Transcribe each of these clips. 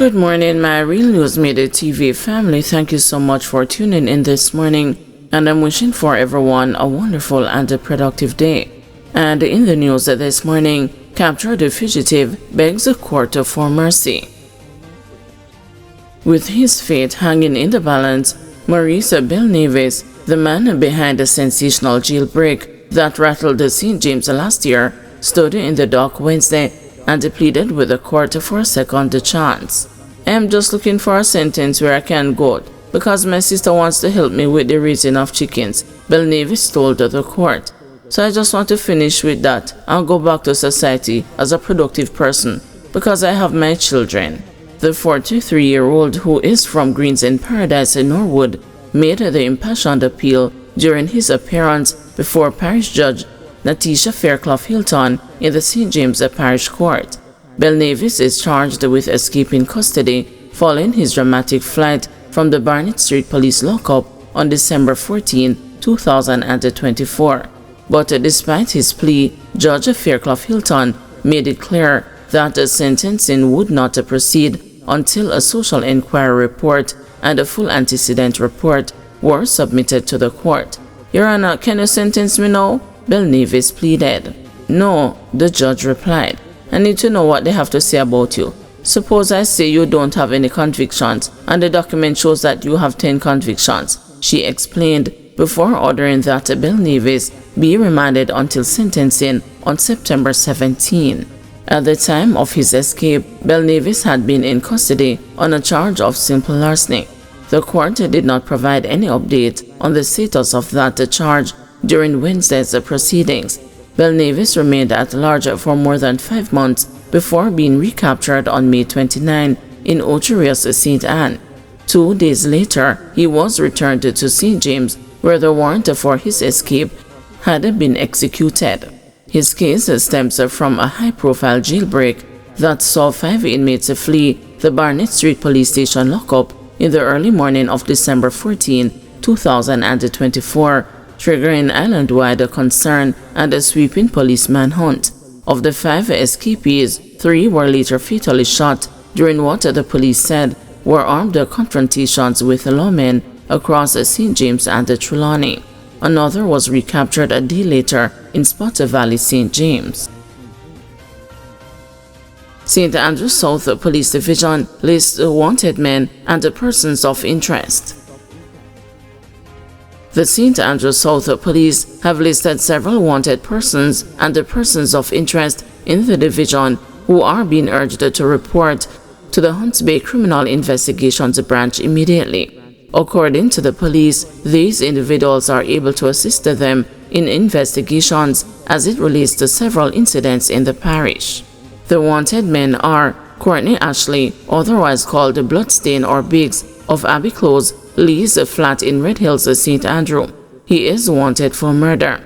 Good morning, my Real News Midday TV family. Thank you so much for tuning in this morning, and I'm wishing for everyone a wonderful and a productive day. And in the news this morning, captured the fugitive begs the court for mercy. With his fate hanging in the balance, Maurice Belnavis, the man behind the sensational jailbreak that rattled the St. James last year, stood in the dock Wednesday and pleaded with the court for a second chance. "I'm just looking for a sentence where I can go because my sister wants to help me with the raising of chickens," Belnavis told the court. "So I just want to finish with that and go back to society as a productive person because I have my children." The 43-year-old, who is from Greens in Paradise in Norwood, made the impassioned appeal during his appearance before Parish Judge Natisha Fairclough Hilton in the St. James Parish Court. Belnavis is charged with escaping custody following his dramatic flight from the Barnett Street Police lockup on December 14, 2024. But despite his plea, Judge Fairclough Hilton made it clear that the sentencing would not proceed until a social inquiry report and a full antecedent report were submitted to the court. "Your Honor, can you sentence me now?" Belnavis pleaded. "No," the judge replied. "I need to know what they have to say about you. Suppose I say you don't have any convictions and the document shows that you have 10 convictions," she explained, before ordering that Belnavis be remanded until sentencing on September 17. At the time of his escape, Belnavis had been in custody on a charge of simple larceny. The court did not provide any update on the status of that charge during Wednesday's proceedings. Belnavis remained at large for more than 5 months before being recaptured on May 29 in Ocherius, St. Anne. 2 days later, he was returned to St. James, where the warrant for his escape had been executed. His case stems from a high-profile jailbreak that saw 5 inmates flee the Barnett Street Police Station lockup in the early morning of December 14, 2024, triggering island-wide concern and a sweeping police manhunt. Of the 5 escapees, 3 were later fatally shot during what the police said were armed confrontations with lawmen across St. James and Trelawney. Another was recaptured a day later in Spotter Valley, St. James. St. Andrew South Police Division lists wanted men and persons of interest. The St. Andrew South Police have listed several wanted persons and persons of interest in the division who are being urged to report to the Hunts Bay Criminal Investigations Branch immediately. According to the police, these individuals are able to assist them in investigations as it relates to several incidents in the parish. The wanted men are Courtney Ashley, otherwise called Bloodstain or Biggs, of Abbey Close, Lee's Flat in Red Hills, St. Andrew. He is wanted for murder.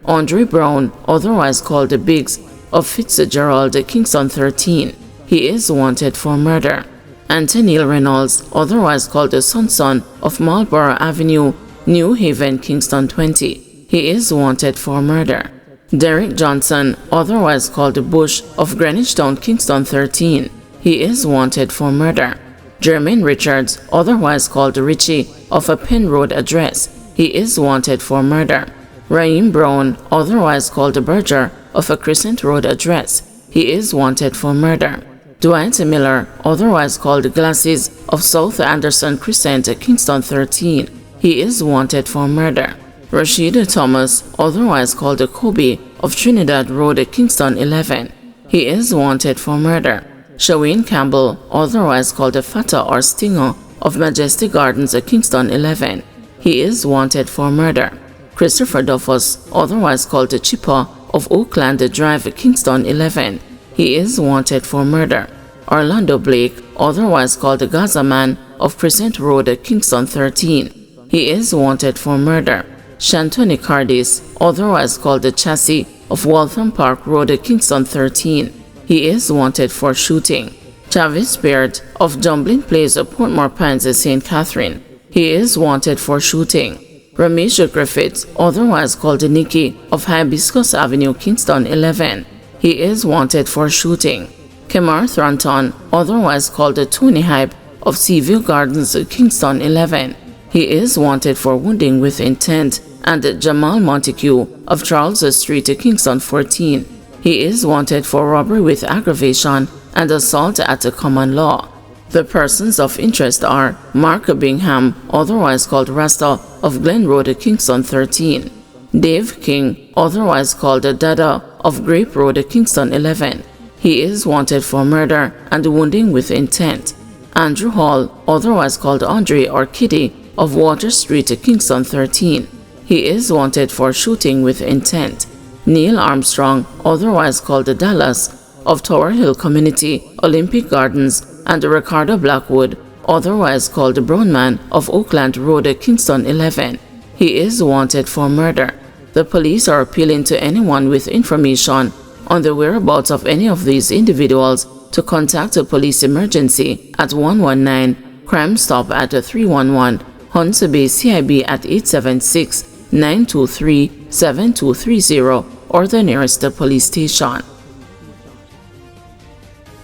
Andre Brown, otherwise called Biggs, of Fitzgerald, Kingston 13. He is wanted for murder. Anthony Reynolds, otherwise called the Sonson, of Marlborough Avenue, New Haven, Kingston 20. He is wanted for murder. Derek Johnson, otherwise called Bush, of Greenwich Town, Kingston 13. He is wanted for murder. Jermaine Richards, otherwise called Richie, of a Penn Road address. He is wanted for murder. Raheem Brown, otherwise called Berger, of a Crescent Road address. He is wanted for murder. Dwight Miller, otherwise called Glasses, of South Anderson Crescent, Kingston 13. He is wanted for murder. Rashid Thomas, otherwise called Kobe, of Trinidad Road, Kingston 11. He is wanted for murder. Shawayne Campbell, otherwise called Fata or Stinger, of Majestic Gardens, Kingston 11. He is wanted for murder. Christopher Duffus, otherwise called Chipper, of Oakland Drive, Kingston 11. He is wanted for murder. Orlando Blake, otherwise called Gaza Man, of Crescent Road, Kingston 13. He is wanted for murder. Shantoni Cardis, otherwise called Chassis, of Waltham Park Road, Kingston 13. He is wanted for shooting. Travis Baird, of Dublin Place, Portmore Pines, St. Catherine. He is wanted for shooting. Ramesh Griffiths, otherwise called Nicky, of Hibiscus Avenue, Kingston 11. He is wanted for shooting. Kemar Thornton, otherwise called the Tony Hype, of Seaview Gardens, Kingston 11. He is wanted for wounding with intent, and Jamal Montague of Charles Street, Kingston 14. He is wanted for robbery with aggravation and assault at the common law. The persons of interest are Mark Bingham, otherwise called Rasta, of Glen Road, Kingston 13. Dave King, otherwise called Dada, of Grape Road, Kingston 11. He is wanted for murder and wounding with intent. Andrew Hall, otherwise called Andre or Kitty, of Water Street, Kingston 13. He is wanted for shooting with intent. Neil Armstrong, otherwise called Dallas, of Tower Hill Community, Olympic Gardens, and Ricardo Blackwood, otherwise called Brownman, of Oakland Road, Kingston 11. He is wanted for murder. The police are appealing to anyone with information on the whereabouts of any of these individuals to contact a police emergency at 119, Crime Stop at 311, Hunts Bay CIB at 876-923-7230, or the nearest police station.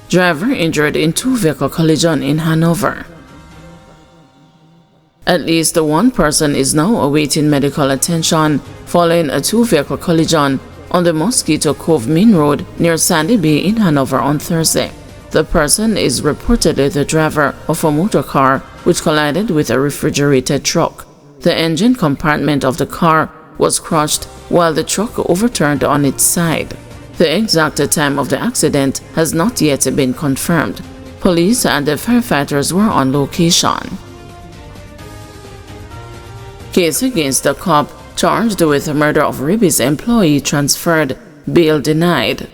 Driver injured in two-vehicle collision in Hanover. At least one person is now awaiting medical attention following a two-vehicle collision on the Mosquito Cove Main Road near Sandy Bay in Hanover on Thursday. The person is reportedly the driver of a motor car which collided with a refrigerated truck. The engine compartment of the car was crushed while the truck overturned on its side. The exact time of the accident has not yet been confirmed. Police and the firefighters were on location. Case against the cop charged with the murder of Ribby's employee transferred, bail denied.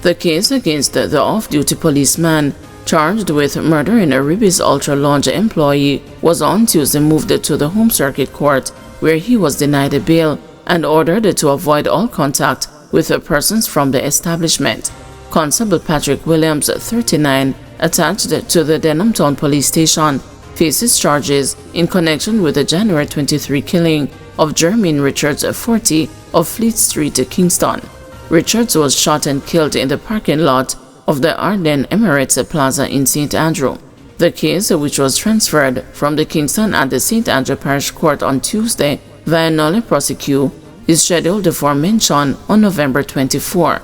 The case against the off-duty policeman charged with murdering a Ribby's Ultra Lounge employee was on Tuesday moved to the Home Circuit Court, where he was denied a bail and ordered to avoid all contact with the persons from the establishment. Constable Patrick Williams, 39, attached to the Denhamtown Police Station, faces charges in connection with the January 23 killing of Jermaine Richards, 40, of Fleet Street, Kingston. Richards was shot and killed in the parking lot of the RNM Emirates Plaza in St. Andrew. The case, which was transferred from the Kingston and the St. Andrew Parish Court on Tuesday via nolle prosequi, is scheduled for mention on November 24.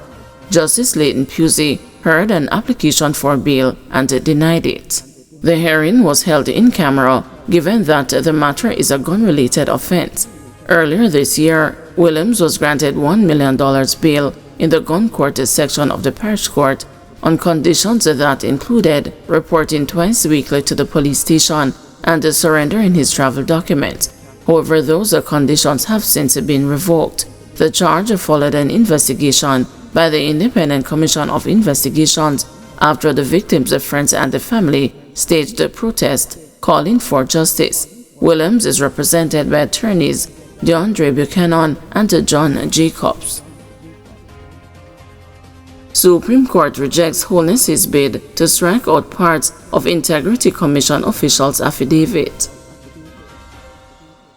Justice Leighton Pusey heard an application for bail and denied it. The hearing was held in camera, given that the matter is a gun-related offense. Earlier this year, Williams was granted $1 million bail in the gun court section of the parish court on conditions that included reporting twice weekly to the police station and surrendering his travel documents. However, those conditions have since been revoked. The charge followed an investigation by the Independent Commission of Investigations after the victims' friends and the family staged a protest calling for justice. Williams is represented by attorneys DeAndre Buchanan and John Jacobs. Supreme Court rejects Holness's bid to strike out parts of Integrity Commission officials' affidavit.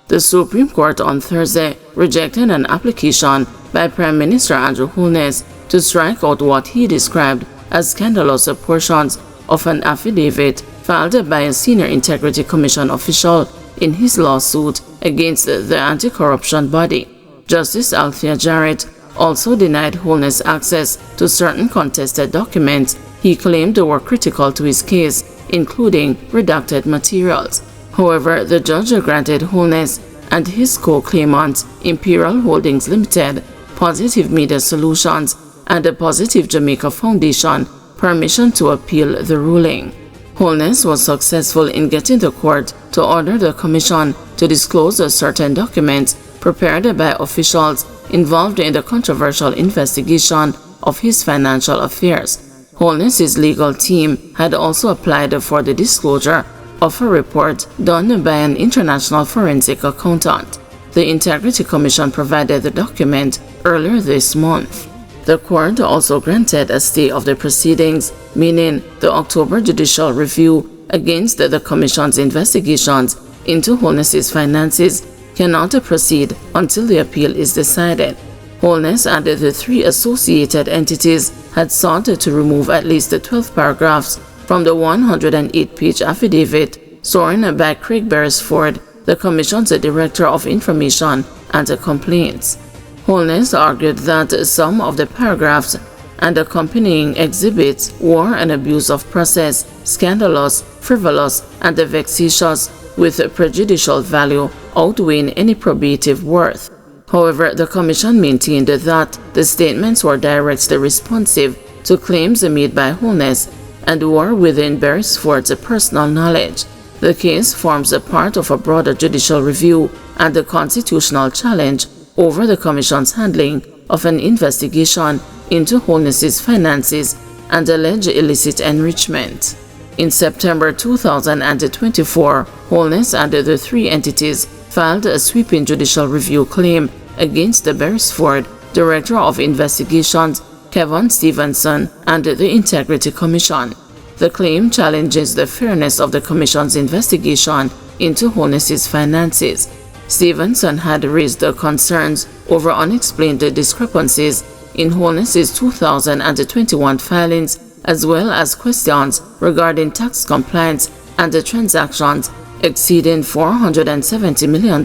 The Supreme Court on Thursday rejected an application by Prime Minister Andrew Holness to strike out what he described as scandalous portions of an affidavit filed by a senior Integrity Commission official in his lawsuit against the anti-corruption body. Justice Althea Jarrett also denied Holness access to certain contested documents he claimed were critical to his case, including redacted materials. However, the judge granted Holness and his co-claimants, Imperial Holdings Limited, Positive Media Solutions, and the Positive Jamaica Foundation, permission to appeal the ruling. Holness was successful in getting the court to order the commission to disclose certain documents prepared by officials involved in the controversial investigation of his financial affairs. Holness's legal team had also applied for the disclosure of a report done by an international forensic accountant. The Integrity Commission provided the document earlier this month. The court also granted a stay of the proceedings, meaning the October judicial review against the Commission's investigations into Holness's finances cannot proceed until the appeal is decided. Holness and the 3 associated entities had sought to remove at least 12 paragraphs from the 108-page affidavit sworn by Craig Beresford, the Commission's Director of Information and Complaints. Holness argued that some of the paragraphs and accompanying exhibits were an abuse of process, scandalous, frivolous, and vexatious, with prejudicial value outweighing any probative worth. However, the Commission maintained that the statements were directly responsive to claims made by Holness and were within Beresford's personal knowledge. The case forms a part of a broader judicial review and a constitutional challenge over the Commission's handling of an investigation into Holness's finances and alleged illicit enrichment. In September 2024, Holness and the 3 entities filed a sweeping judicial review claim against the Beresford, Director of Investigations, Kevin Stevenson, and the Integrity Commission. The claim challenges the fairness of the Commission's investigation into Holness's finances. Stevenson had raised concerns over unexplained discrepancies in Holness's 2021 filings, as well as questions regarding tax compliance and the transactions exceeding $470 million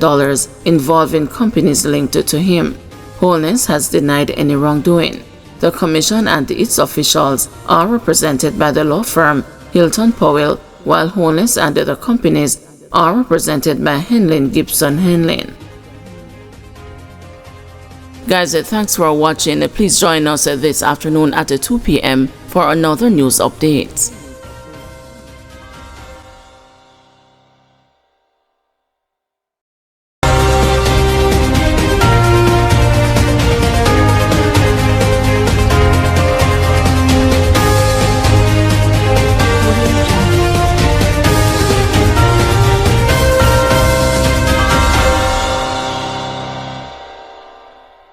involving companies linked to him. Holness has denied any wrongdoing. The Commission and its officials are represented by the law firm Hilton Powell, while Holness and the companies are represented by Henlin Gibson Henlin. Guys, thanks for watching. Please join us this afternoon at 2 p.m. for another news update.